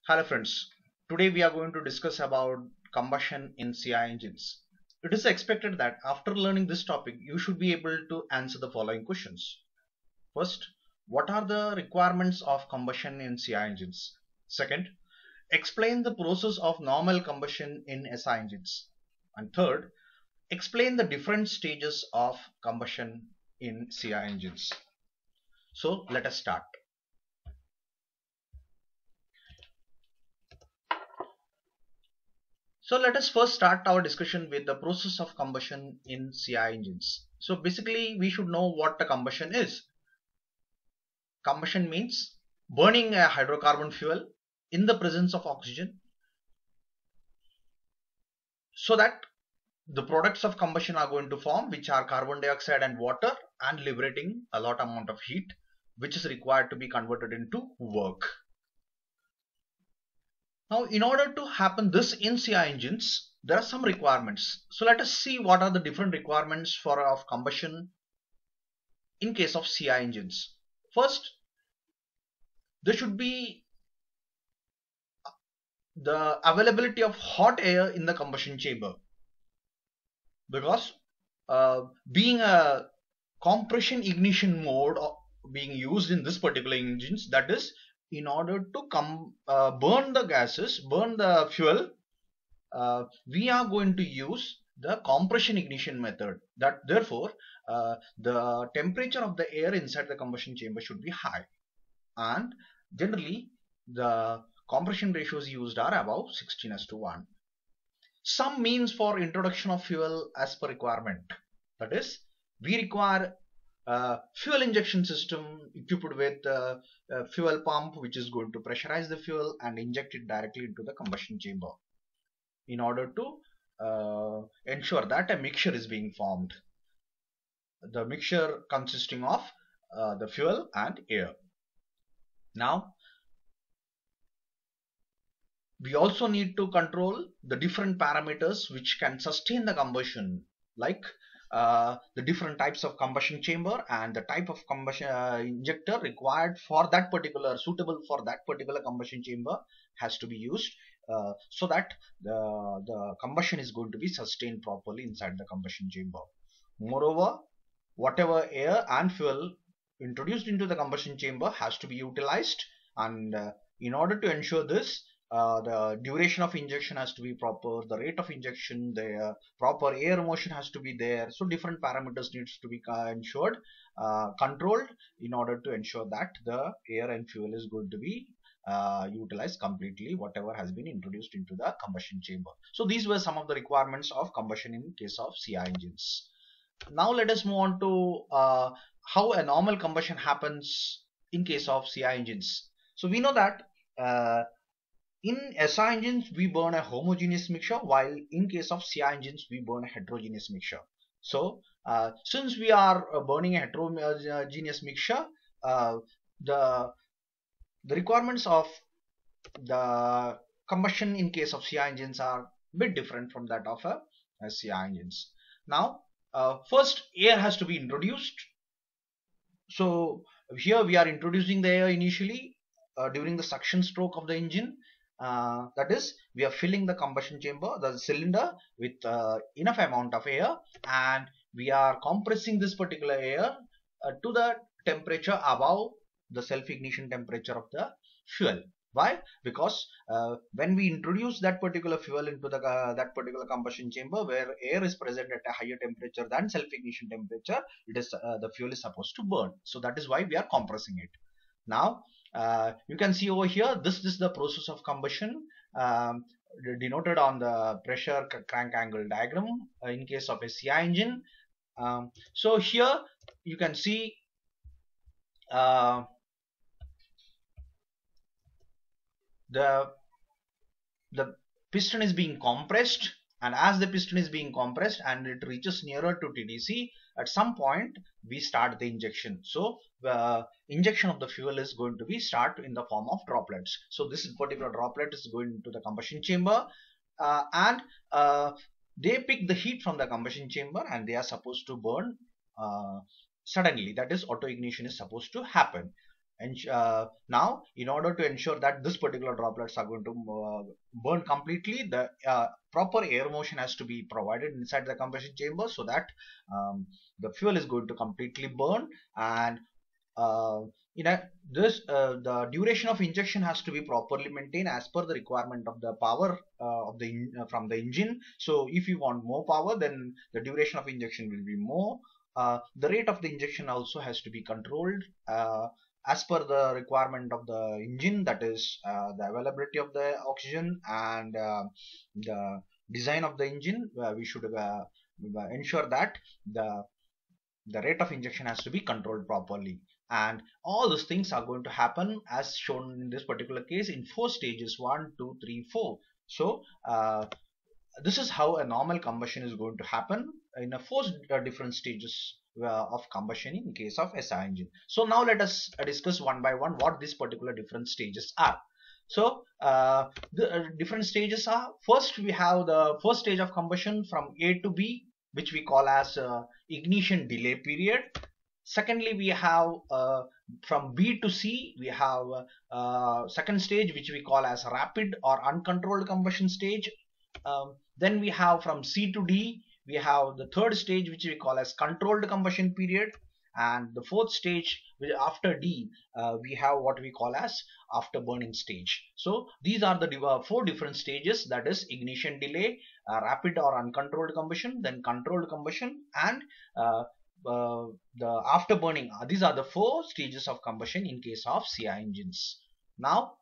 Hello friends, today we are going to discuss about combustion in CI engines. It is expected that after learning this topic, you should be able to answer the following questions. First, what are the requirements of combustion in CI engines? Second, explain the process of normal combustion in SI engines. And third, explain the different stages of combustion in CI engines. So let us start. So let us first start our discussion with the process of combustion in CI engines. So basically we should know what the combustion is. Combustion means burning a hydrocarbon fuel in the presence of oxygen so that the products of combustion are going to form, which are carbon dioxide and water, and liberating a lot amount of heat which is required to be converted into work. Now in order to happen this in CI engines, there are some requirements. So let us see what are the different requirements for of combustion in case of CI engines. First, there should be the availability of hot air in the combustion chamber, because being a compression ignition mode being used in this particular engines, that is in order to burn the gases, burn the fuel, we are going to use the compression ignition method. That therefore the temperature of the air inside the combustion chamber should be high, and generally the compression ratios used are above 16:1. Some means for introduction of fuel as per requirement, that is we require a fuel injection system equipped with a fuel pump which is going to pressurize the fuel and inject it directly into the combustion chamber in order to ensure that a mixture is being formed, the mixture consisting of the fuel and air. Now we also need to control the different parameters which can sustain the combustion, like the different types of combustion chamber and the type of combustion injector required for that particular, suitable for that particular combustion chamber has to be used, so that the combustion is going to be sustained properly inside the combustion chamber. Moreover, whatever air and fuel introduced into the combustion chamber has to be utilized, and in order to ensure this, the duration of injection has to be proper, the rate of injection, the proper air motion has to be there. So different parameters needs to be ensured, controlled, in order to ensure that the air and fuel is going to be utilized completely, whatever has been introduced into the combustion chamber. So these were some of the requirements of combustion in case of CI engines. Now let us move on to how a normal combustion happens in case of CI engines. So we know that in SI engines we burn a homogeneous mixture, while in case of CI engines we burn a heterogeneous mixture. So since we are burning a heterogeneous mixture, the requirements of the combustion in case of CI engines are a bit different from that of a CI engines. Now first air has to be introduced. So here we are introducing the air initially during the suction stroke of the engine. That is, we are filling the combustion chamber, the cylinder, with enough amount of air, and we are compressing this particular air to the temperature above the self-ignition temperature of the fuel. Why? Because when we introduce that particular fuel into the that particular combustion chamber where air is present at a higher temperature than self-ignition temperature, it is the fuel is supposed to burn. So that is why we are compressing it. Now you can see over here, this is the process of combustion, denoted on the pressure crank angle diagram in case of a CI engine. So here you can see the piston is being compressed, and as the piston is being compressed and it reaches nearer to TDC, at some point we start the injection. So injection of the fuel is going to be start in the form of droplets. So this particular droplet is going into the combustion chamber, and they pick the heat from the combustion chamber and they are supposed to burn suddenly. That is, auto ignition is supposed to happen. And now, in order to ensure that this particular droplets are going to burn completely, the proper air motion has to be provided inside the combustion chamber, so that the fuel is going to completely burn. And uh, in a, this the duration of injection has to be properly maintained as per the requirement of the power of the from the engine. So if you want more power, then the duration of injection will be more. The rate of the injection also has to be controlled as per the requirement of the engine, that is the availability of the oxygen and the design of the engine. We should ensure that the rate of injection has to be controlled properly. And all those things are going to happen as shown in this particular case in 4 stages: 1, 2, 3, 4. So this is how a normal combustion is going to happen in a 4 different stages of combustion in case of SI engine. So now let us discuss one by one what these particular different stages are. So the different stages are: first we have the first stage of combustion from A to B, which we call as ignition delay period. Secondly, we have from B to C, we have second stage, which we call as rapid or uncontrolled combustion stage. Then we have from C to D, we have the third stage, which we call as controlled combustion period. And the fourth stage, after D, we have what we call as afterburning stage. So these are the 4 different stages, that is ignition delay, rapid or uncontrolled combustion, then controlled combustion, and uh, the afterburning. These are the 4 stages of combustion in case of CI engines. Now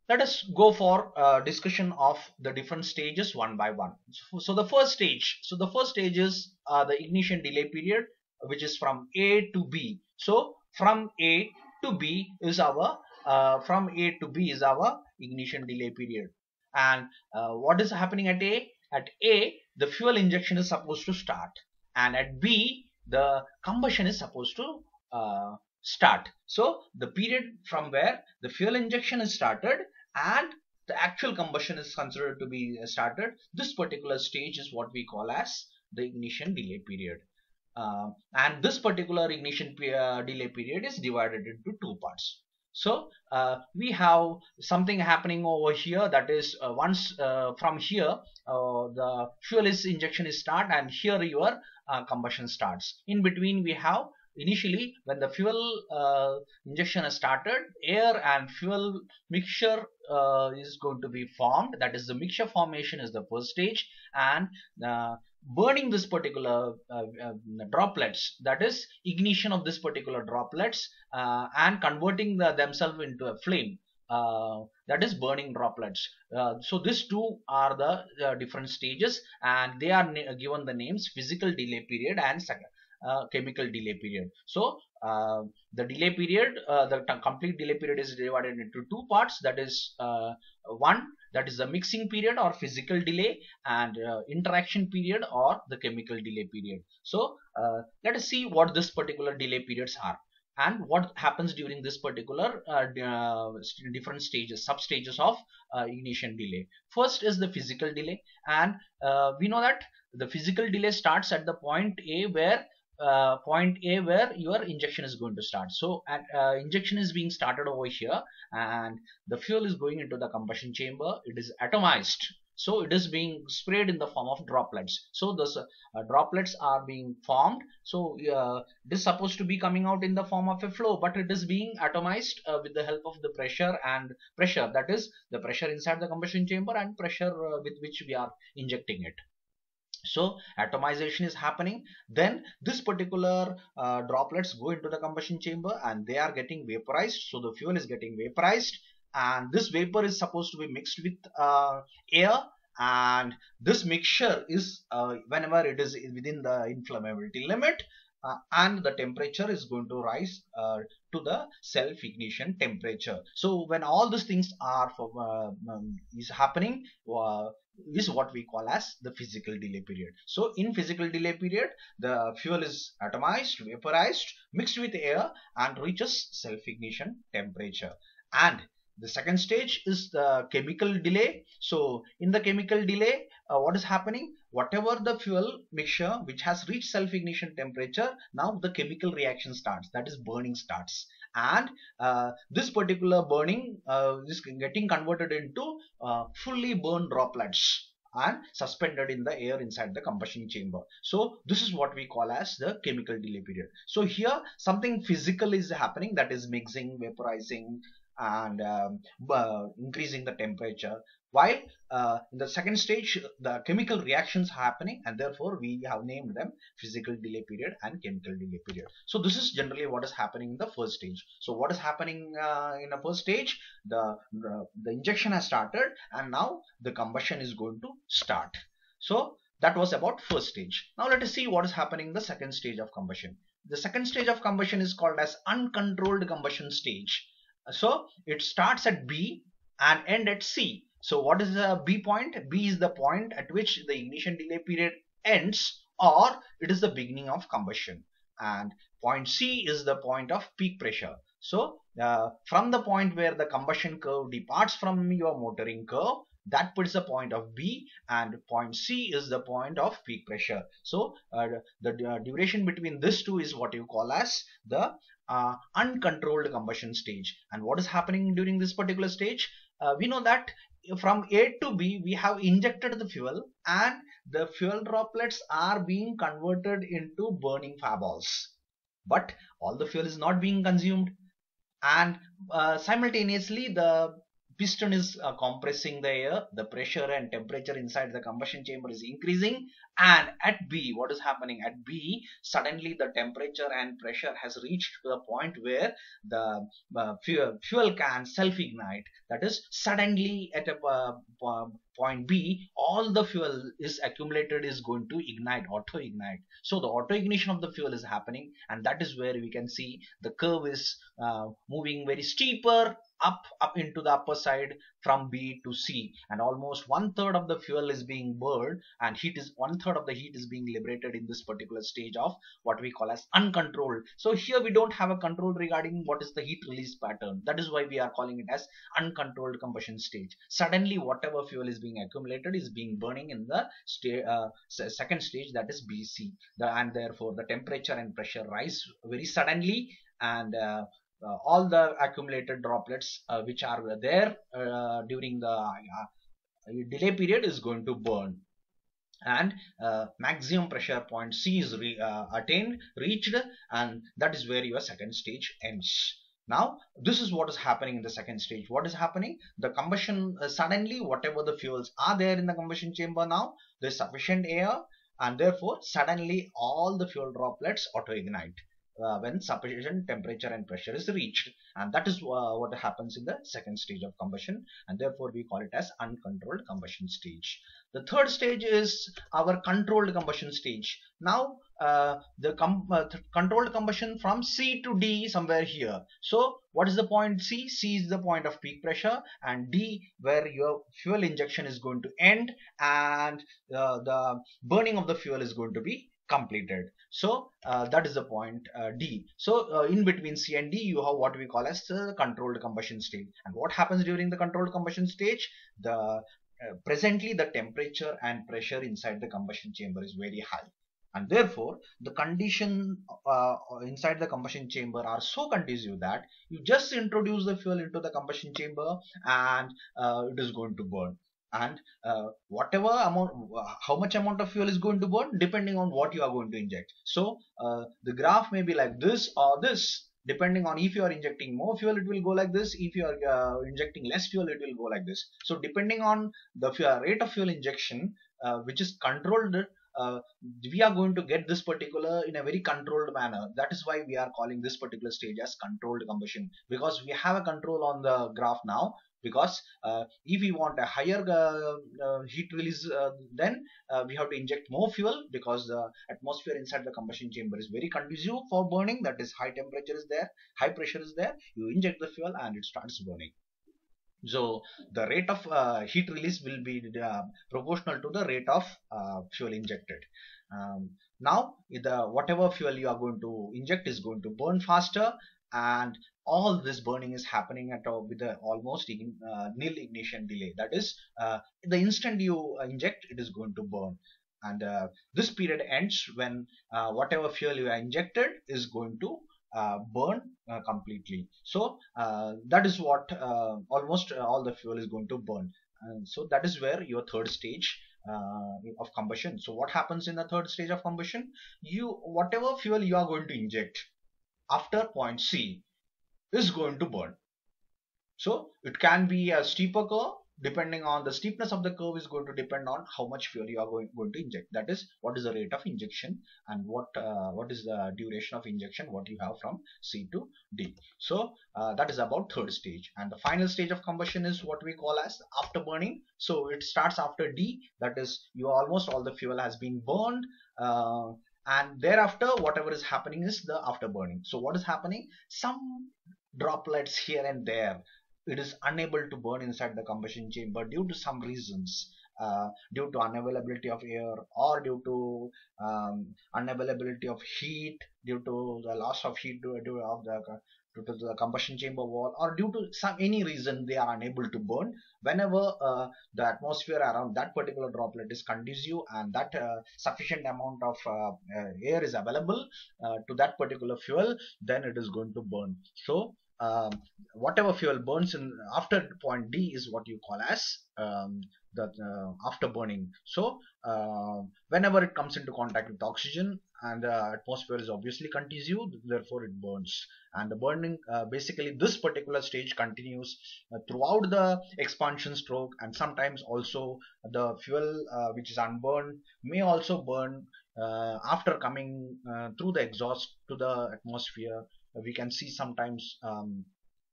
let us go for discussion of the different stages one by one. So the first stage is the ignition delay period, which is from A to B. So from A to B is our ignition delay period. And what is happening at A? At A, the fuel injection is supposed to start, and at B, the combustion is supposed to start. So the period from where the fuel injection is started and the actual combustion is considered to be started, this particular stage is what we call as the ignition delay period. And this particular ignition delay period is divided into 2 parts. So we have something happening over here, that is once from here the fuel injection is start, and here your combustion starts. In between we have, initially when the fuel injection is started, air and fuel mixture is going to be formed, that is the mixture formation is the first stage. And burning this particular droplets, that is ignition of this particular droplets and converting themselves into a flame, that is burning droplets. So these two are the different stages, and they are given the names physical delay period and chemical delay period. So the delay period, the complete delay period is divided into 2 parts, that is one, that is the mixing period or physical delay, and interaction period or the chemical delay period. So let us see what this particular delay periods are and what happens during this particular different stages, sub stages of ignition delay. First is the physical delay, and we know that the physical delay starts at the point A where your injection is going to start. So injection is being started over here, and the fuel is going into the combustion chamber. It is atomized, so it is being sprayed in the form of droplets. So those droplets are being formed. So it is supposed to be coming out in the form of a flow, but it is being atomized with the help of the pressure, that is the pressure inside the combustion chamber and pressure with which we are injecting it. So atomization is happening. Then this particular droplets go into the combustion chamber and they are getting vaporized. So the fuel is getting vaporized, and this vapor is supposed to be mixed with air, and this mixture is whenever it is within the inflammability limit, and the temperature is going to rise to the self ignition temperature. So when all these things are is happening, is what we call as the physical delay period. So in physical delay period, the fuel is atomized, vaporized, mixed with air, and reaches self ignition temperature. And the second stage is the chemical delay. So in the chemical delay, what is happening? Whatever the fuel mixture which has reached self ignition temperature, now the chemical reaction starts, that is burning starts. and this particular burning is getting converted into fully burned droplets and suspended in the air inside the combustion chamber. So this is what we call as the chemical delay period. So here something physical is happening, that is mixing, vaporizing, and increasing the temperature, while in the second stage the chemical reactions happening, and therefore we have named them physical delay period and chemical delay period. So this is generally what is happening in the first stage. So what is happening in the first stage? The injection has started, and now the combustion is going to start. So that was about first stage. Now let us see what is happening in the second stage of combustion. The second stage of combustion is called as uncontrolled combustion stage. So it starts at B and end at C. So what is the B point? B is the point at which the ignition delay period ends, or it is the beginning of combustion. And point C is the point of peak pressure. So from the point where the combustion curve departs from your motoring curve, that puts the point of B, and point C is the point of peak pressure. So the duration between these two is what you call as the uncontrolled combustion stage. And what is happening during this particular stage? We know that from A to B we have injected the fuel, and the fuel droplets are being converted into burning fireballs, but all the fuel is not being consumed, and simultaneously the piston is compressing the air, the pressure and temperature inside the combustion chamber is increasing, and at B, what is happening at B? Suddenly the temperature and pressure has reached to the point where the fuel can self-ignite. That is, suddenly at a point B, all the fuel is accumulated is going to ignite, auto-ignite. So the auto-ignition of the fuel is happening, and that is where we can see the curve is moving very steeper up into the upper side from B to C, and almost 1/3 of the fuel is being burned, and 1/3 of the heat is being liberated in this particular stage of what we call as uncontrolled. So here we don't have a control regarding what is the heat release pattern. That is why we are calling it as uncontrolled combustion stage. Suddenly whatever fuel is being accumulated is being burning in the second stage, that is BC, and therefore the temperature and pressure rise very suddenly, and all the accumulated droplets which are there during the delay period is going to burn, and maximum pressure point C is reached, and that is where your second stage ends. Now this is what is happening in the second stage. What is happening? The combustion, suddenly whatever the fuels are there in the combustion chamber, now there is sufficient air, and therefore suddenly all the fuel droplets auto ignite when sufficient temperature and pressure is reached, and that is what happens in the second stage of combustion, and therefore we call it as uncontrolled combustion stage. The third stage is our controlled combustion stage. Now the controlled combustion from C to D somewhere here. So what is the point C? C is the point of peak pressure, and D where your fuel injection is going to end, and the burning of the fuel is going to be completed. So that is the point D. So in between C and D you have what we call as the controlled combustion stage. And what happens during the controlled combustion stage? The presently the temperature and pressure inside the combustion chamber is very high, and therefore the condition inside the combustion chamber are so conducive that you just introduce the fuel into the combustion chamber, and it is going to burn. And whatever amount, how much amount of fuel is going to burn depending on what you are going to inject. So the graph may be like this or this, depending on if you are injecting more fuel it will go like this, if you are injecting less fuel it will go like this. So depending on the rate of fuel injection which is controlled, we are going to get this particular in a very controlled manner. That is why we are calling this particular stage as controlled combustion, because we have a control on the graph now. Because if we want a higher heat release, then we have to inject more fuel, because the atmosphere inside the combustion chamber is very conducive for burning. That is, high temperature is there, high pressure is there, you inject the fuel and it starts burning. So the rate of heat release will be proportional to the rate of fuel injected. Now whatever fuel you are going to inject is going to burn faster, and all this burning is happening at with almost nil ignition delay. That is, the instant you inject it is going to burn, and this period ends when whatever fuel you are injected is going to burn completely. So that is what almost all the fuel is going to burn. And so that is where your third stage of combustion. So what happens in the third stage of combustion? You, whatever fuel you are going to inject after point C is going to burn. So it can be a steeper curve. Depending on the steepness of the curve is going to depend on how much fuel you are going to inject. That is, what is the rate of injection, and what is the duration of injection, what you have from C to D. So that is about third stage. And the final stage of combustion is what we call as afterburning. So it starts after D. That is, you almost all the fuel has been burned. And thereafter, whatever is happening is the afterburning. So what is happening? Some droplets here and there, it is unable to burn inside the combustion chamber due to some reasons, due to unavailability of air, or due to unavailability of heat, due to the loss of heat due to the combustion chamber wall, or due to some any reason they are unable to burn. Whenever the atmosphere around that particular droplet is conducive, and that sufficient amount of air is available to that particular fuel, then it is going to burn. So whatever fuel burns in after point D is what you call as the afterburning. So whenever it comes into contact with oxygen, and the atmosphere is obviously conducive, therefore it burns. And the burning, basically this particular stage continues throughout the expansion stroke, and sometimes also the fuel which is unburned may also burn after coming through the exhaust to the atmosphere. We can see sometimes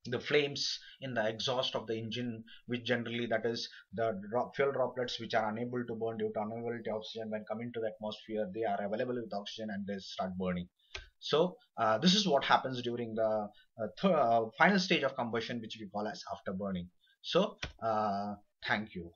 the flames in the exhaust of the engine, which generally, that is the fuel droplets which are unable to burn due to unavailability of oxygen. When coming to the atmosphere, they are available with oxygen and they start burning. So this is what happens during the final stage of combustion, which we call as afterburning. So thank you.